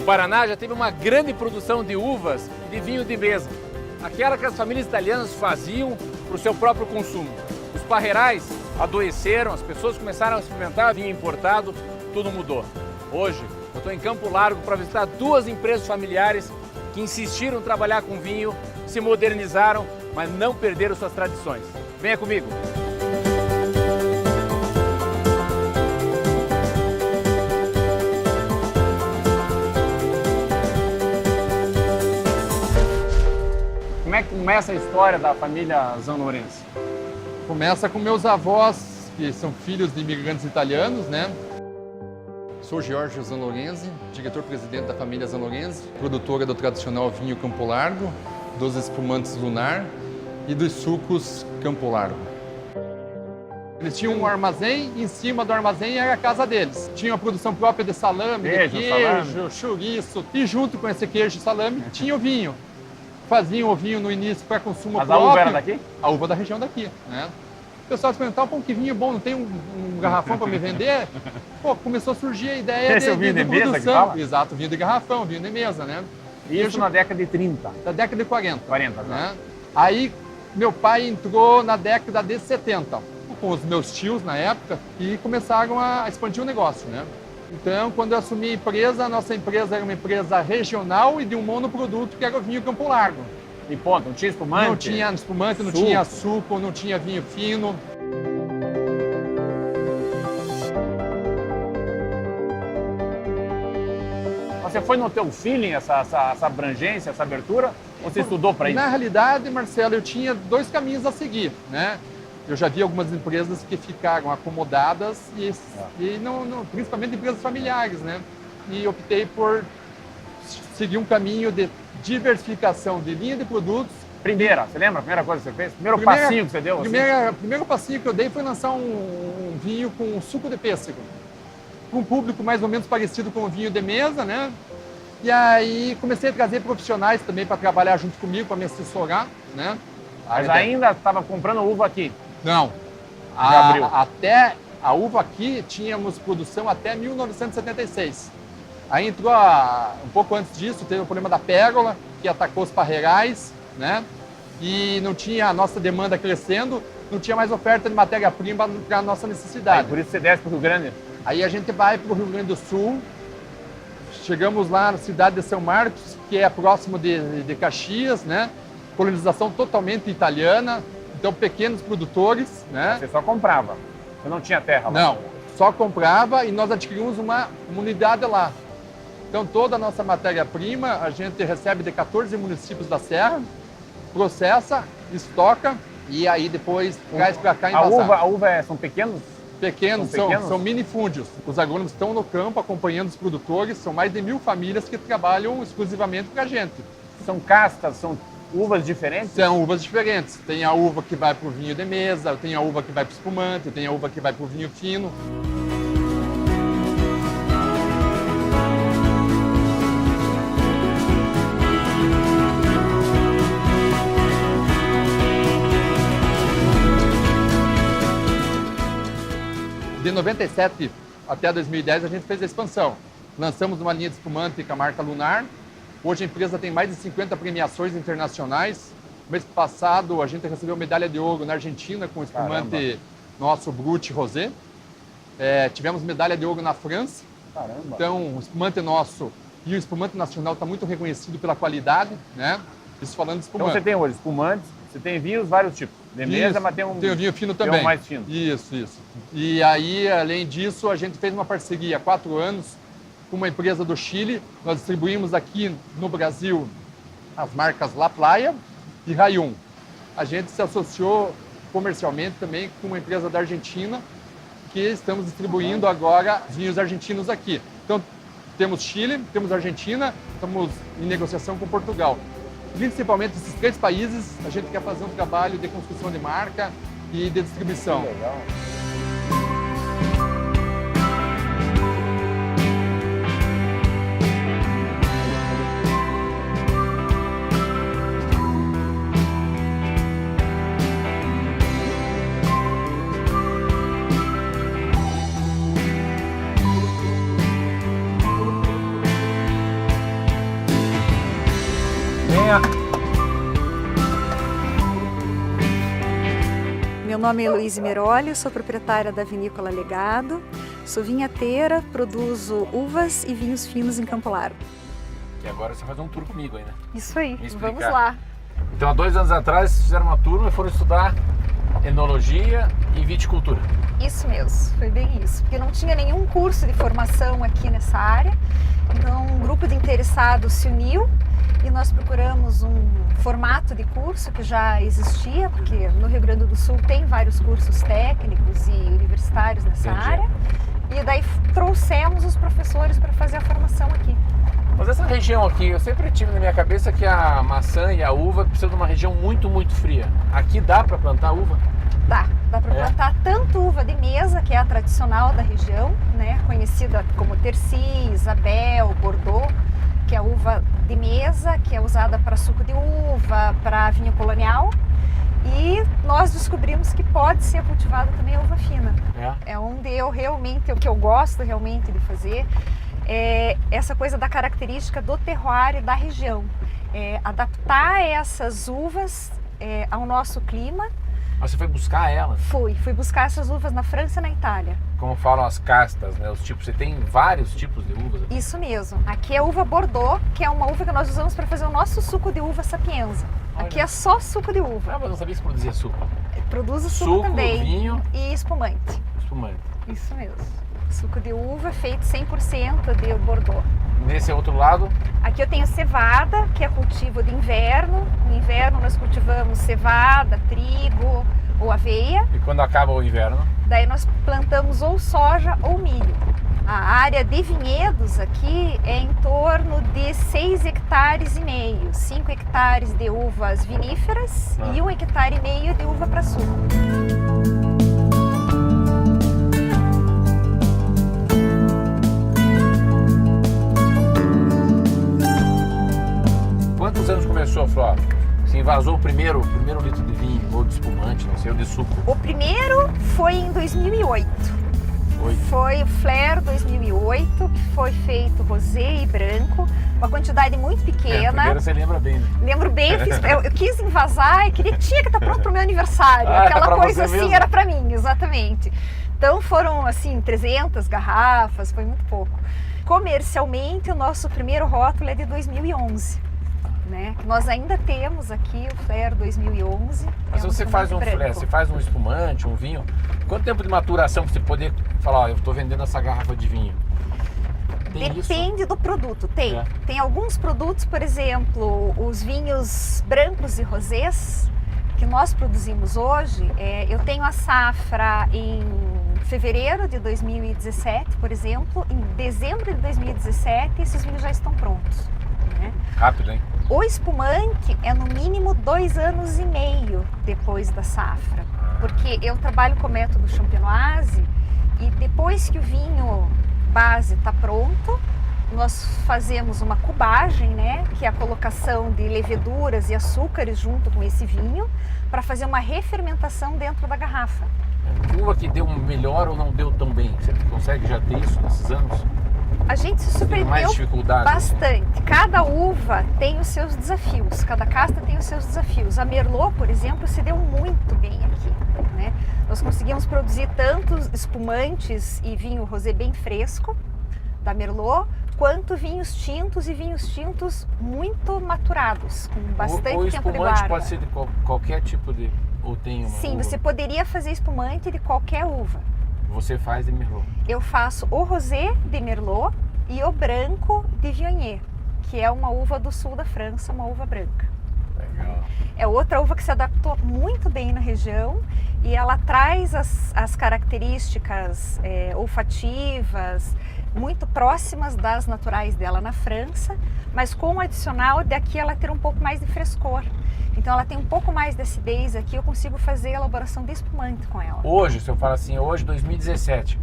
Paraná já teve uma grande produção de uvas e de vinho de mesa, aquela que as famílias italianas faziam para o seu próprio consumo. Os parreirais adoeceram, as pessoas começaram a experimentar vinho importado, tudo mudou. Hoje, eu estou em Campo Largo para visitar duas empresas familiares que insistiram em trabalhar com vinho, se modernizaram, mas não perderam suas tradições. Venha comigo! Como é que começa a história da família Zanlorenzi? Começa com meus avós, que são filhos de imigrantes italianos, né? Sou Giorgio Zanlorenzi, diretor-presidente da família Zanlorenzi, produtora do tradicional vinho Campo Largo, dos espumantes Lunar e dos sucos Campo Largo. Eles tinham um armazém, em cima do armazém era a casa deles. Tinha a produção própria de salame, queijo, chouriço, e junto com esse queijo e salame tinha o vinho. Faziam o vinho no início para consumo próprio. Mas a uva era daqui? A uva da região daqui, né? O pessoal se perguntava, pô, que vinho bom, não tem um garrafão para me vender? Pô, começou a surgir a ideia Esse é o vinho de mesa produção. que fala? Exato, vinho de garrafão, vinho de mesa, né? Isso na década de 30. Da década de 40. 40, né? Aí meu pai entrou na década de 70, com os meus tios na época, e começaram a expandir o negócio, né? Então, quando eu assumi a empresa, a nossa empresa era uma empresa regional e de um monoproduto, que era o vinho Campo Largo. E ponto, não tinha espumante? Não tinha espumante, não Suco. tinha suco, não tinha vinho fino. Você foi no teu feeling, essa abrangência, essa abertura? Ou você estudou para isso? Na realidade, Marcelo, eu tinha dois caminhos a seguir, né? Eu já vi algumas empresas que ficaram acomodadas e não, principalmente empresas familiares, né? E optei por seguir um caminho de diversificação de linha de produtos. Você lembra a primeira coisa que você fez? Primeiro passinho que você deu? Primeiro passinho que eu dei foi lançar um vinho com suco de pêssego. Com um público mais ou menos parecido com o vinho de mesa, né? E aí comecei a trazer profissionais também para trabalhar junto comigo, para me assessorar, né? Mas ainda estava comprando uva aqui? Não. Até a uva aqui tínhamos produção até 1976. Aí entrou, um pouco antes disso, teve o problema da pérola, que atacou os parreirais, né? E não tinha a nossa demanda crescendo, não tinha mais oferta de matéria-prima para a nossa necessidade. Aí, por isso você desce para o Rio Grande? Aí a gente vai para o Rio Grande do Sul, chegamos lá na cidade de São Marcos, que é próximo de Caxias, né? Colonização totalmente italiana, então pequenos produtores, né? Você só comprava, você não tinha terra lá? Não, só comprava e nós adquirimos uma unidade lá. Então toda a nossa matéria-prima a gente recebe de 14 municípios da Serra, processa, estoca e aí depois traz para cá envasar. A uva são pequenos? Pequenos, são minifúndios. Os agrônomos estão no campo acompanhando os produtores, são mais de 1000 famílias que trabalham exclusivamente para a gente. São castas, são uvas diferentes? São uvas diferentes. Tem a uva que vai para o vinho de mesa, tem a uva que vai para o espumante, tem a uva que vai para o vinho fino. De 97 até 2010 a gente fez a expansão. Lançamos uma linha de espumante com a marca Lunar. Hoje a empresa tem mais de 50 premiações internacionais. Mês passado a gente recebeu medalha de ouro na Argentina com o espumante nosso Brut Rosé. Tivemos medalha de ouro na França. Caramba. Então o espumante nosso e o espumante nacional está muito reconhecido pela qualidade, né? Isso falando de espumante. Então você tem hoje espumantes, você tem vinhos, vários tipos. De mesa, mas tem um vinho fino também. Tem um mais fino. Isso. E aí, além disso, a gente fez uma parceria há 4 anos com uma empresa do Chile. Nós distribuímos aqui no Brasil as marcas La Playa e Rayun. A gente se associou comercialmente também com uma empresa da Argentina que estamos distribuindo agora vinhos argentinos aqui. Então, temos Chile, temos Argentina, estamos em negociação com Portugal. Principalmente esses 3 países, a gente quer fazer um trabalho de construção de marca e de distribuição. Que legal. Meu nome é Heloíse Merolli, sou proprietária da Vinícola Legado, sou vinhateira, produzo uvas e vinhos finos em Campo Largo. E agora você vai fazer um tour comigo aí, né? Isso aí, Me explicar. vamos lá. Então, há 2 anos atrás, vocês fizeram uma turma e foram estudar enologia e viticultura. Isso mesmo, foi bem isso, porque não tinha nenhum curso de formação aqui nessa área, então um grupo de interessados se uniu e nós procuramos um formato de curso que já existia, porque no Rio Grande do Sul tem vários cursos técnicos e universitários nessa Entendi. área, e daí trouxemos os professores para fazer a formação aqui. Mas essa região aqui, eu sempre tive na minha cabeça que a maçã e a uva precisam de uma região muito, muito fria. Aqui dá para plantar uva? Dá para plantar tanto uva de mesa, que é a tradicional da região, né, conhecida como Terci, Isabel, Bordeaux, que é a uva de mesa, que é usada para suco de uva, para vinho colonial. E nós descobrimos que pode ser cultivada também a uva fina. É onde eu realmente, o que eu gosto realmente de fazer, é essa coisa da característica do terroir e da região. Adaptar essas uvas ao nosso clima. Mas você foi buscar elas? Fui buscar essas uvas na França e na Itália. Como falam as castas, né? Os tipos, você tem vários tipos de uvas aqui? Isso mesmo. Aqui é a uva Bordeaux, que é uma uva que nós usamos para fazer o nosso suco de uva Sapienza. Olha. Aqui é só suco de uva. Ah, mas não sabia que produzia suco. Produz o suco também. Vinho E espumante. Espumante. Isso mesmo. Suco de uva feito 100% de Bordeaux. Nesse outro lado? Aqui eu tenho cevada, que é cultivo de inverno. No inverno nós cultivamos cevada, trigo ou aveia. E quando acaba o inverno? Daí nós plantamos ou soja ou milho. A área de vinhedos aqui é em torno de 6,5 hectares, 5 hectares de uvas viníferas e 1,5 hectare de uva para suco. Quantos anos começou, Flor? Se invasou o primeiro litro de vinho, ou de espumante, não sei, ou de suco? O primeiro foi em 2008. Foi o Flair 2008, que foi feito rosé e branco, uma quantidade muito pequena. Primeiro você lembra bem, né? Lembro bem, eu quis invasar e tinha que estar pronto para o meu aniversário. Aquela coisa assim mesmo? Era para mim, exatamente. Então foram assim 300 garrafas, foi muito pouco. Comercialmente, o nosso primeiro rótulo é de 2011. Né? Nós ainda temos aqui o Flair 2011. Mas se você faz um Flair, você faz um espumante, um vinho, quanto tempo de maturação para você poder falar, ó, eu estou vendendo essa garrafa de vinho? Depende do produto, tem. Tem alguns produtos, por exemplo, os vinhos brancos e rosés que nós produzimos hoje, eu tenho a safra em fevereiro de 2017, por exemplo, em dezembro de 2017 esses vinhos já estão prontos. Né? Rápido, hein? O espumante é no mínimo 2 anos e meio depois da safra, porque eu trabalho com o método Champenoise e depois que o vinho base está pronto, nós fazemos uma cubagem, né, que é a colocação de leveduras e açúcares junto com esse vinho, para fazer uma refermentação dentro da garrafa. Que uva que deu melhor ou não deu tão bem? Você consegue já ter isso nesses anos? A gente se surpreendeu bastante. Cada uva tem os seus desafios, cada casta tem os seus desafios. A Merlot, por exemplo, se deu muito bem aqui. Né? Nós conseguimos produzir tantos espumantes e vinho rosé bem fresco da Merlot, quanto vinhos tintos e vinhos tintos muito maturados, com bastante tempo de guarda. O espumante pode ser de qualquer tipo de... ou tem uma Sim, uva? você poderia fazer espumante de qualquer uva. Você faz de Merlot? Eu faço o rosé de Merlot e o branco de Viognier, que é uma uva do sul da França, uma uva branca. Legal. É outra uva que se adaptou muito bem na região e ela traz as características olfativas muito próximas das naturais dela na França, mas com o adicional de aqui ela ter um pouco mais de frescor. Então ela tem um pouco mais de acidez aqui, eu consigo fazer a elaboração de espumante com ela. Hoje, se eu falar assim, hoje 2017,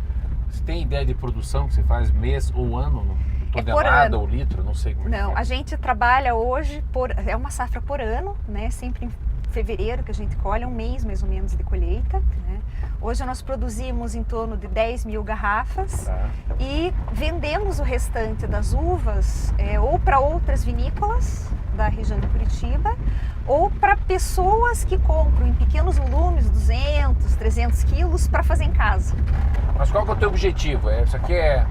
você tem ideia de produção que você faz mês ou ano? Tonelada ou litro? Não sei como Não, é. A gente trabalha hoje, é uma safra por ano, né? Sempre em fevereiro que a gente colhe, um mês mais ou menos de colheita. Né? Hoje nós produzimos em torno de 10 mil garrafas e vendemos o restante das uvas ou para outras vinícolas da região de Curitiba, ou para pessoas que compram em pequenos volumes, 200, 300 quilos, para fazer em casa. Mas qual que é o teu objetivo? Isso aqui é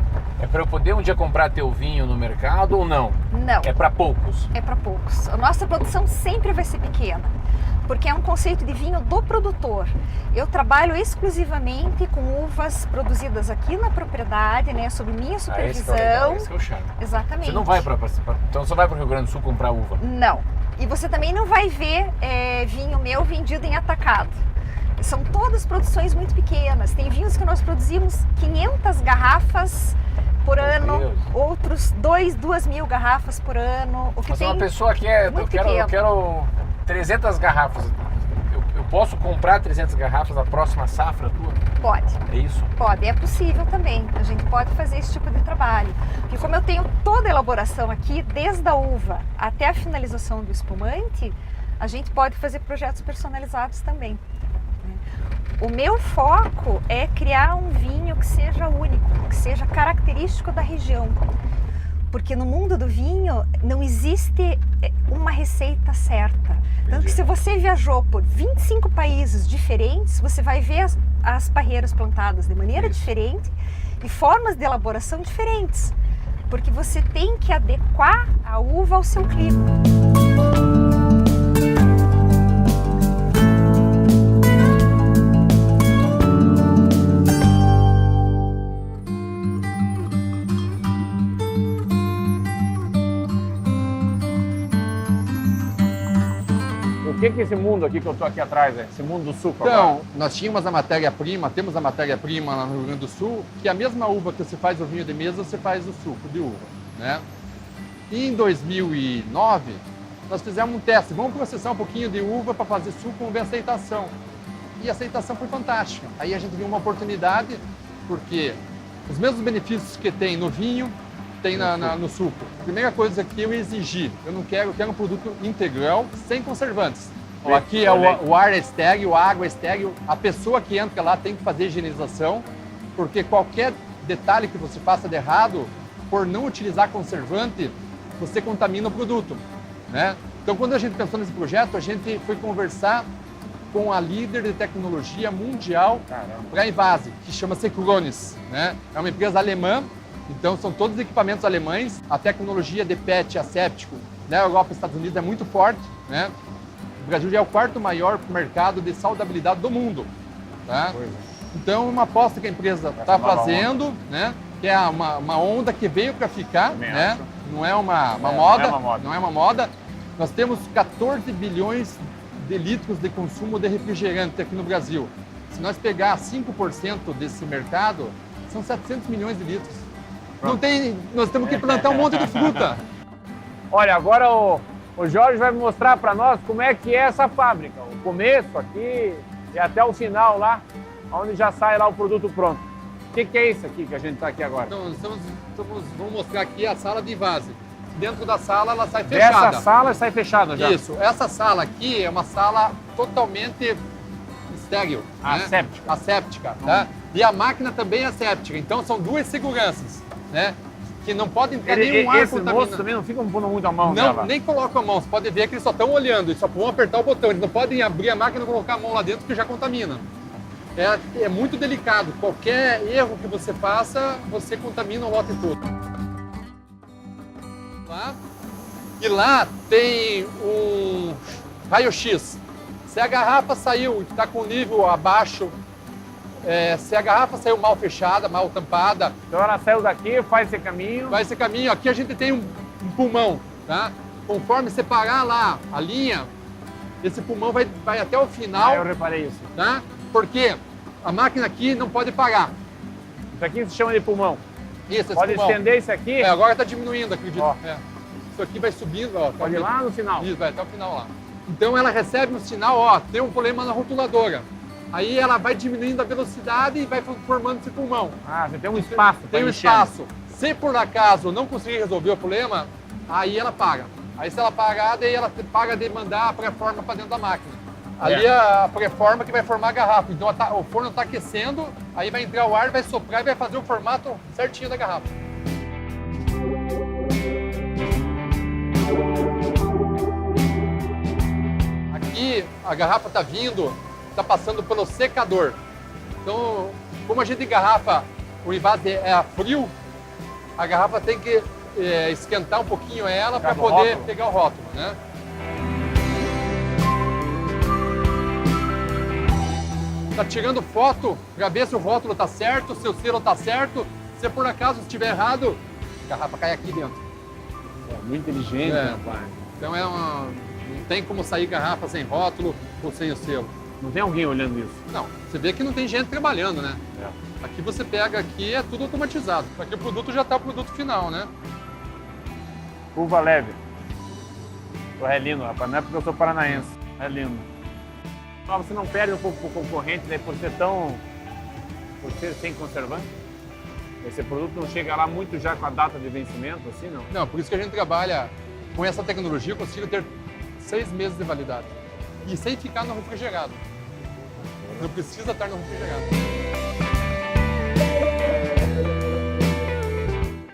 para eu poder um dia comprar teu vinho no mercado ou não? Não. É para poucos? É para poucos. A nossa produção sempre vai ser pequena, porque é um conceito de vinho do produtor. Eu trabalho exclusivamente com uvas produzidas aqui na propriedade, né, sob minha supervisão. Esse que é o charme. Exatamente. Você não vai então você vai para o Rio Grande do Sul comprar uva? Não. E você também não vai ver vinho meu vendido em atacado. São todas produções muito pequenas. Tem vinhos que nós produzimos 500 garrafas por ano, outros 2.000 garrafas por ano. O que Mas tem uma pessoa que eu quero 300 garrafas. Eu posso comprar 300 garrafas na próxima safra tua? Pode. É isso? Pode, é possível também. A gente pode fazer esse tipo de trabalho. Porque como eu tenho toda a elaboração aqui, desde a uva até a finalização do espumante, a gente pode fazer projetos personalizados também. O meu foco é criar um vinho que seja único, que seja característico da região. Porque no mundo do vinho não existe uma receita certa. Tanto que se você viajou por 25 países diferentes, você vai ver as parreiras plantadas de maneira diferente e formas de elaboração diferentes. Porque você tem que adequar a uva ao seu clima. O que é esse mundo aqui que eu tô aqui atrás, esse mundo do suco? Então, agora? nós tínhamos a matéria-prima, temos a matéria-prima lá no Rio Grande do Sul, que a mesma uva que você faz o vinho de mesa, você faz o suco de uva, né? E em 2009, nós fizemos um teste. Vamos processar um pouquinho de uva para fazer suco, vamos ver a aceitação. E a aceitação foi fantástica. Aí a gente viu uma oportunidade, porque os mesmos benefícios que tem no vinho, tem no suco. A primeira coisa que eu exigi, eu quero um produto integral, sem conservantes. Ó, aqui é o ar é estéril, a água é estéril, a pessoa que entra lá tem que fazer higienização, porque qualquer detalhe que você faça de errado, por não utilizar conservante, você contamina o produto, né? Então, quando a gente pensou nesse projeto, a gente foi conversar com a líder de tecnologia mundial para invase, que chama-se Krones, né? É uma empresa alemã. Então, são todos equipamentos alemães. A tecnologia de PET asséptico na Europa e Estados Unidos é muito forte, né? O Brasil já é o quarto maior mercado de saudabilidade do mundo, tá? Então, uma aposta que a empresa está fazendo, né? Que é uma onda que veio para ficar, né? Não é uma moda, não é uma moda. Nós temos 14 bilhões de litros de consumo de refrigerante aqui no Brasil. Se nós pegar 5% desse mercado, são 700 milhões de litros. Não tem, nós temos que plantar um monte de fruta. Olha, agora o Jorge vai mostrar para nós como é que é essa fábrica. O começo aqui e até o final lá, onde já sai lá o produto pronto. O que é isso aqui que a gente está aqui agora? Então, vamos mostrar aqui a sala de invase. Dentro da sala ela sai fechada. Essa sala sai fechada já? Isso. Essa sala aqui é uma sala totalmente estéril. Asséptica. Né? Asséptica, tá? E a máquina também é asséptica. Então são duas seguranças, né? Que não podem ter nenhum ar contaminado. Esse moço também não fica pondo muito a mão, não, nem colocam a mão. Você pode ver que eles só estão olhando, eles só vão apertar o botão. Eles não podem abrir a máquina e colocar a mão lá dentro, que já contamina. É muito delicado. Qualquer erro que você faça, você contamina o lote todo. E lá tem um raio-x. Se a garrafa saiu e está com nível abaixo, se a garrafa saiu mal fechada, mal tampada... Então ela saiu daqui, faz esse caminho... Faz esse caminho. Aqui a gente tem um pulmão, tá? Conforme separar lá a linha, esse pulmão vai até o final. Eu reparei isso. Tá? Porque a máquina aqui não pode parar. Isso aqui se chama de pulmão. Isso, esse pode pulmão. Estender isso aqui? Agora está diminuindo, acredito. Ó. Isso aqui vai subindo, ó. Pode ir lá no final. Isso, vai até o final lá. Então ela recebe um sinal, ó, tem um problema na rotuladora. Aí ela vai diminuindo a velocidade e vai formando esse pulmão. Ah, você tem um espaço. Tem um espaço. Se por acaso não conseguir resolver o problema, aí ela paga. Aí se ela pagar, daí ela paga de mandar a pré-forma para dentro da máquina. Ali é a pré-forma que vai formar a garrafa. Então o forno está aquecendo, aí vai entrar o ar, vai soprar e vai fazer o formato certinho da garrafa. aí a garrafa está vindo, está passando pelo secador. Então, como a gente engarrafa o invase é a frio, a garrafa tem que esquentar um pouquinho ela para poder pegar o rótulo, né? Tá tirando foto para ver se o rótulo tá certo, se o selo tá certo. Se por acaso estiver errado, a garrafa cai aqui dentro. Muito inteligente, rapaz. Então não tem como sair garrafa sem rótulo ou sem o selo. Não tem alguém olhando isso? Não, você vê que não tem gente trabalhando, né? Aqui você pega aqui, é tudo automatizado. Aqui o produto já tá o produto final, né? Uva leve. É lindo, rapaz. Não é porque eu sou paranaense. É lindo. Você não perde um pouco pro concorrente, né, por ser sem conservante? Esse produto não chega lá muito já com a data de vencimento, assim, não? Não, por isso que a gente trabalha com essa tecnologia, eu consigo ter 6 meses de validade. E sem ficar no refrigerado. Não precisa estar no refrigerado.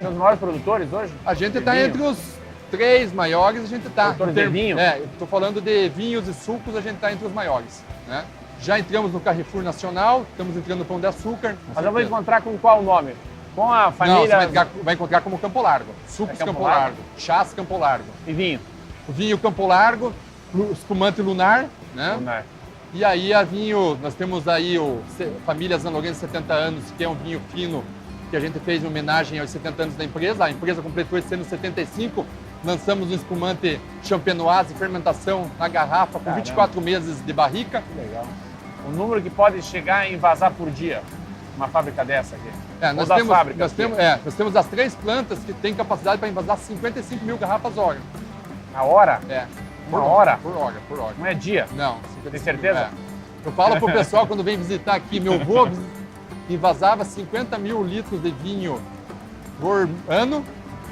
São os maiores produtores hoje? A gente está entre os 3 maiores, a gente está. Produtores de vinho? Estou falando de vinhos e sucos, a gente está entre os maiores, né? Já entramos no Carrefour Nacional, estamos entrando no Pão de Açúcar. Mas eu vou encontrar com qual nome? Com a família... Não, você vai encontrar como Campo Largo. Sucos Campo Largo, chás Campo Largo. E vinho? O vinho Campo Largo, espumante Lunar, né? Lunar. E aí a vinho, nós temos aí o Família Zanloguense 70 anos, que é um vinho fino, que a gente fez em homenagem aos 70 anos da empresa. A empresa completou esse ano 75, lançamos um espumante champenoise, fermentação na garrafa, com 24 meses de barrica. Que legal. O número que pode chegar a envasar por dia, uma fábrica dessa aqui? Nós temos as 3 plantas que têm capacidade para envasar 55 mil garrafas hora. Na hora? Por hora? Por hora. Não é dia? Não. Tem certeza? Eu falo pro pessoal quando vem visitar aqui, meu avô envasava 50 mil litros de vinho por ano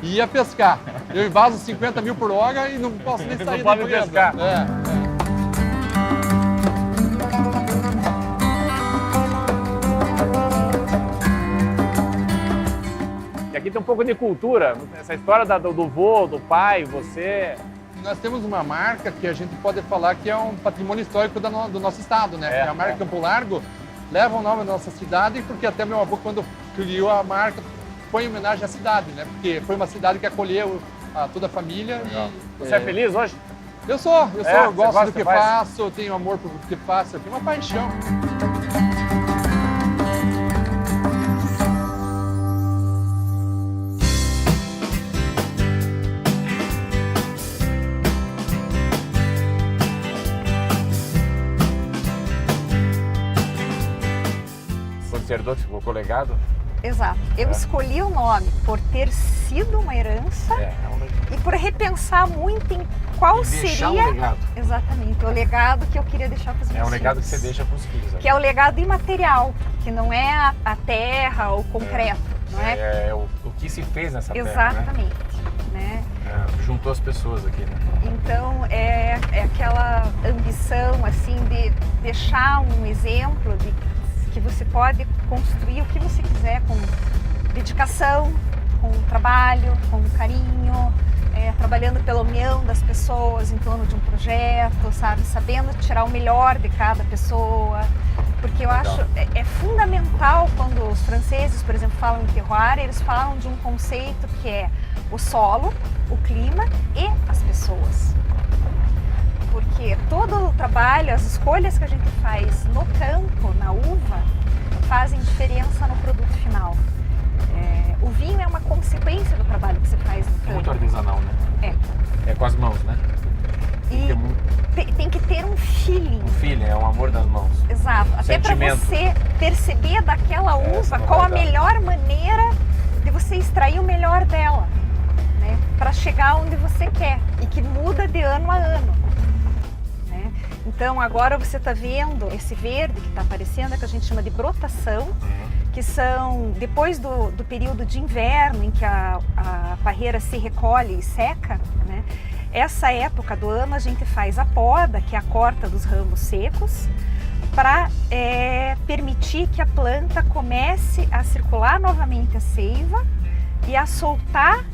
e ia pescar. Eu envaso 50 mil por hora e não posso nem sair da empresa. Pescar. E aqui tem um pouco de cultura, essa história do vô, do pai, você... Nós temos uma marca que a gente pode falar que é um patrimônio histórico do nosso estado, né? A marca Campo Largo leva o nome da nossa cidade, porque até meu avô, quando criou a marca, foi em homenagem à cidade, né? Porque foi uma cidade que acolheu toda a família. Você é feliz hoje? Eu gosto do que faço, eu tenho amor por que faço, eu tenho uma paixão. Sacerdote, colocou legado? Exato. Eu escolhi o nome por ter sido uma herança e por repensar muito em qual seria um legado. Exatamente, o legado que eu queria deixar para os meus filhos. É um legado que você deixa para os filhos. Que é o legado imaterial, que não é a terra ou o concreto, não é? É o que se fez nessa terra, exatamente, né? Juntou as pessoas aqui, né? Então é aquela ambição assim de deixar um exemplo de que você pode construir o que você quiser com dedicação, com trabalho, com carinho, trabalhando pela união das pessoas em torno de um projeto, sabe? Sabendo tirar o melhor de cada pessoa, porque eu acho é fundamental quando os franceses, por exemplo, falam em terroir, eles falam de um conceito que é o solo, o clima e as pessoas. Porque todo o trabalho, as escolhas que a gente faz no campo, na uva, fazem diferença no produto final. O vinho é uma consequência do trabalho que você faz no campo. É muito artesanal, né? É com as mãos, né? E tem que ter um feeling. Um feeling, é um amor das mãos. Exato. Até para você perceber daquela uva qual a melhor maneira de você extrair o melhor dela, né? Para chegar onde você quer e que muda de ano a ano. Então agora você está vendo esse verde que está aparecendo, que a gente chama de brotação, que são depois do período de inverno em que a parreira se recolhe e seca, né? Essa época do ano a gente faz a poda, que é a corta dos ramos secos, para permitir que a planta comece a circular novamente a seiva e a soltar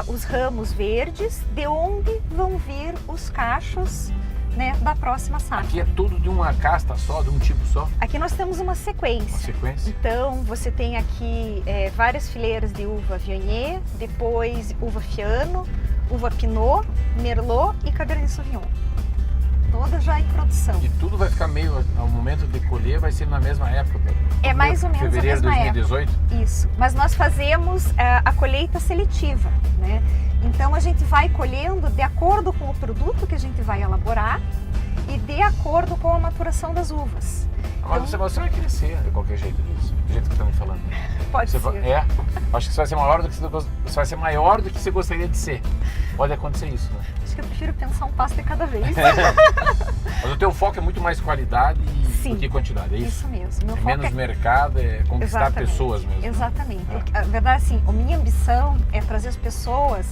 os ramos verdes, de onde vão vir os cachos né, da próxima safra. Aqui é tudo de uma casta só, de um tipo só? Aqui nós temos uma sequência. Uma sequência? Então, você tem aqui várias fileiras de uva Viognier, depois uva Fiano, uva Pinot, Merlot e Cabernet Sauvignon. Todas já em produção. E tudo vai ficar meio, ao momento de colher, vai ser na mesma época? É mais ou menos fevereiro de a mesma 2018? época. Isso. Mas nós fazemos a colheita seletiva, né? Então a gente vai colhendo de acordo com o produto que a gente vai elaborar e de acordo com a maturação das uvas. Mas Então, você vai crescer de qualquer jeito disso, do jeito que estão me falando. pode Você ser. acho que você vai ser maior do que você vai ser maior do que você gostaria de ser. Pode acontecer isso, né? Acho que eu prefiro pensar um passo de cada vez. Mas o teu foco é muito mais qualidade do que quantidade, é isso? Isso mesmo. Meu É foco menos mercado, é conquistar Exatamente. pessoas mesmo. Exatamente. A verdade, assim, a minha ambição é trazer as pessoas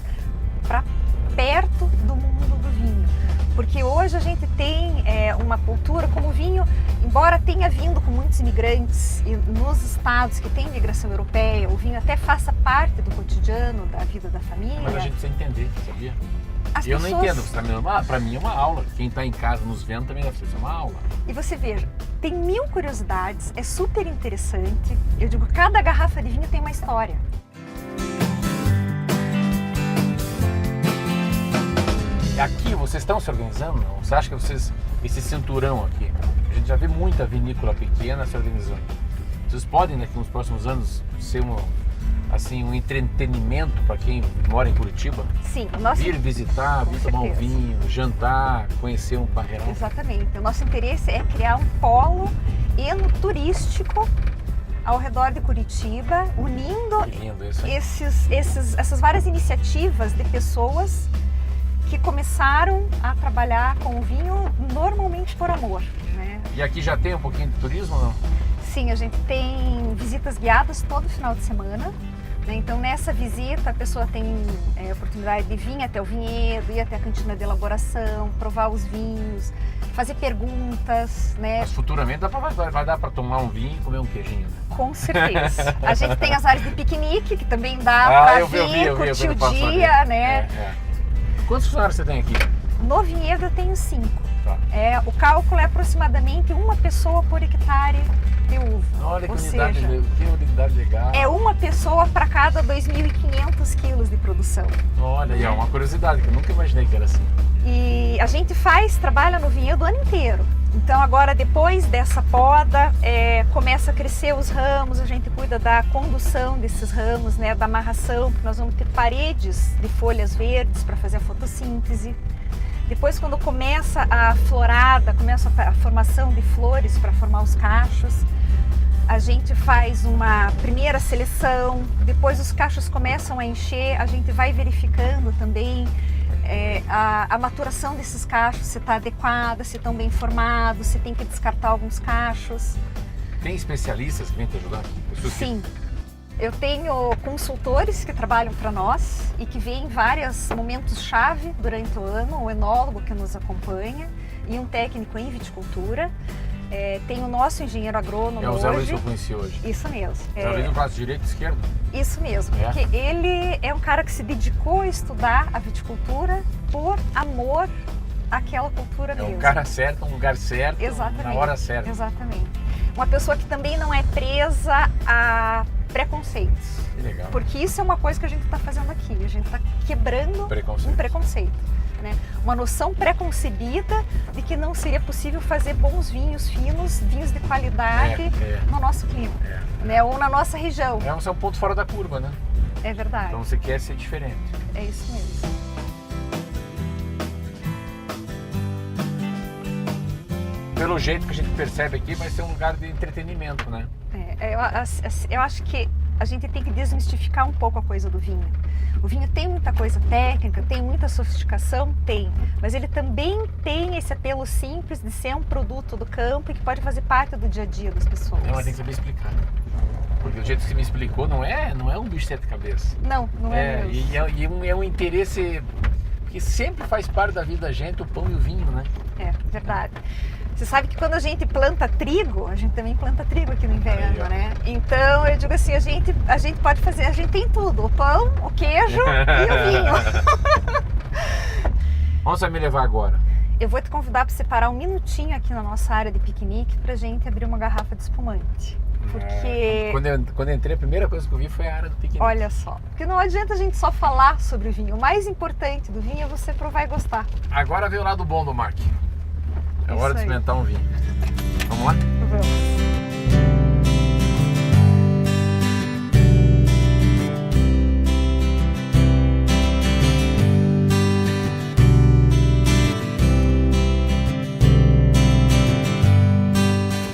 para perto do mundo do vinho. Porque hoje a gente tem uma cultura, como o vinho, embora tenha vindo com muitos imigrantes e nos estados que tem imigração europeia, o vinho até faça parte do cotidiano, da vida da família. Mas a gente precisa entender, sabia? As Eu pessoas... não entendo, você está me dando, para mim é uma aula. Quem está em casa nos vendo também deve ser uma aula. E você veja, tem 1000 curiosidades, é super interessante. Eu digo, cada garrafa de vinho tem uma história. Aqui vocês estão se organizando? Não? Você acha que esse cinturão aqui, a gente já vê muita vinícola pequena se organizando. Vocês podem, daqui nos próximos anos, ser um entretenimento para quem mora em Curitiba? Sim, o nosso... Vir visitar, vir tomar um vinho, jantar, conhecer um parreirão. Exatamente. O nosso interesse é criar um polo enoturístico ao redor de Curitiba, unindo essas várias iniciativas de pessoas que começaram a trabalhar com o vinho normalmente por amor, né? E aqui já tem um pouquinho de turismo ou não? Sim, a gente tem visitas guiadas todo final de semana, né? Então nessa visita a pessoa tem a oportunidade de vir até o vinhedo, ir até a cantina de elaboração, provar os vinhos, fazer perguntas, né? Mas futuramente vai dar para tomar um vinho e comer um queijinho, né? Com certeza. A gente tem as áreas de piquenique, que também dá para vir, curtir o dia, né? Quantos funcionários você tem aqui? No vinhedo eu tenho 5. Tá. O cálculo é aproximadamente uma pessoa por hectare de uva. Olha que Ou unidade, seja, que unidade legal. é uma pessoa para cada 2.500 quilos de produção. Olha, e é uma curiosidade que eu nunca imaginei que era assim. E a gente trabalha no vinhedo o ano inteiro. Então agora, depois dessa poda, começa a crescer os ramos, a gente cuida da condução desses ramos, né, da amarração, porque nós vamos ter paredes de folhas verdes para fazer a fotossíntese. Depois, quando começa a florada, começa a formação de flores para formar os cachos, a gente faz uma primeira seleção, depois os cachos começam a encher, a gente vai verificando também a maturação desses cachos, se está adequada, se estão bem formados, se tem que descartar alguns cachos. Tem especialistas que vêm te ajudar? Sim. Eu tenho consultores que trabalham para nós e que vêm em vários momentos-chave durante o ano, o enólogo que nos acompanha e um técnico em viticultura. Tem o nosso engenheiro agrônomo o Zé Luiz que hoje. eu conheci hoje. Isso mesmo. Zé Luiz no braço direito e esquerdo? Isso mesmo, porque ele é um cara que se dedicou a estudar a viticultura por amor àquela cultura mesmo. É um cara certo, um lugar certo, Exatamente, na hora certa. Exatamente. Uma pessoa que também não é presa a preconceitos. Que legal. Porque isso é uma coisa que a gente está fazendo aqui. A gente está quebrando um preconceito. Né? Uma noção preconcebida de que não seria possível fazer bons vinhos finos, vinhos de qualidade no nosso clima, né? Ou na nossa região. É um ponto fora da curva, né? É verdade. Então você quer ser diferente. É isso mesmo. Pelo jeito que a gente percebe aqui, vai ser um lugar de entretenimento, né? Eu acho que a gente tem que desmistificar um pouco a coisa do vinho. O vinho tem muita coisa técnica, tem muita sofisticação, mas ele também tem esse apelo simples de ser um produto do campo e que pode fazer parte do dia a dia das pessoas. Mas tem que saber explicar. Porque do jeito que você me explicou, não é um bicho de sete cabeças. Não é mesmo. E é um interesse que sempre faz parte da vida da gente, o pão e o vinho, né? É, verdade. Você sabe que quando a gente planta trigo, a gente também planta trigo aqui no inverno, né? Então eu digo assim, a gente pode fazer, a gente tem tudo, o pão, o queijo e o vinho. Onde você vai me levar agora? eu vou te convidar para você parar um minutinho aqui na nossa área de piquenique para a gente abrir uma garrafa de espumante. Porque... Quando eu entrei, a primeira coisa que eu vi foi a área do piquenique. Olha só, porque não adianta a gente só falar sobre o vinho. O mais importante do vinho é você provar e gostar. Agora veio o lado bom do Mark. É Isso hora de aí. experimentar um vinho. Vamos lá? Vamos.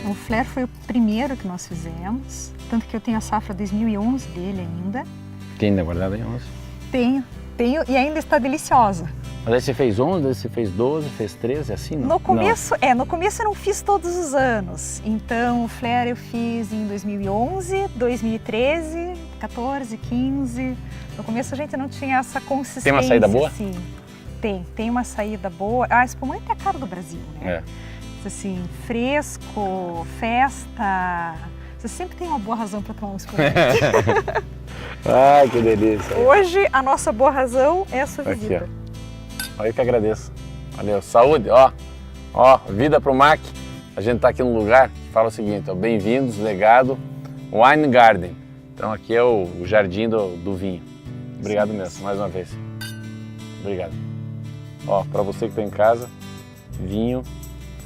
O Flair foi o primeiro que nós fizemos, tanto que eu tenho a safra 2011 dele ainda. Tem ainda guardado aí 11? Tenho e ainda está deliciosa. Mas aí você fez 11, aí você fez 12, fez 13, assim não? No começo eu não fiz todos os anos. Então o Flair eu fiz em 2011, 2013, 14, 15. No começo a gente não tinha essa consistência. Tem uma saída boa? Assim. Tem uma saída boa. A espumante é a cara do Brasil, né? É. Assim, fresco, festa. Você sempre tem uma boa razão para tomar um espumante. Ai, que delícia. Hoje a nossa boa razão é a sua Aqui, visita. Olha que agradeço. Valeu, saúde, ó. Ó, vida pro Mac. A gente tá aqui num lugar que fala o seguinte, ó, bem-vindos, legado, Wine Garden. Então aqui é o jardim do vinho. Obrigado mesmo, mais uma vez. Obrigado. Ó, para você que tá em casa, vinho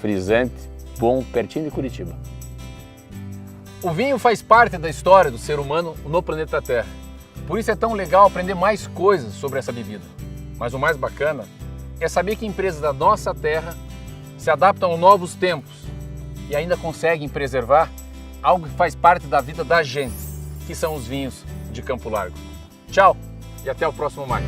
frisante, bom, pertinho de Curitiba. O vinho faz parte da história do ser humano no planeta Terra. Por isso é tão legal aprender mais coisas sobre essa bebida. Mas o mais bacana é saber que empresas da nossa terra se adaptam aos novos tempos e ainda conseguem preservar algo que faz parte da vida da gente, que são os vinhos de Campo Largo. Tchau e até o próximo Mac.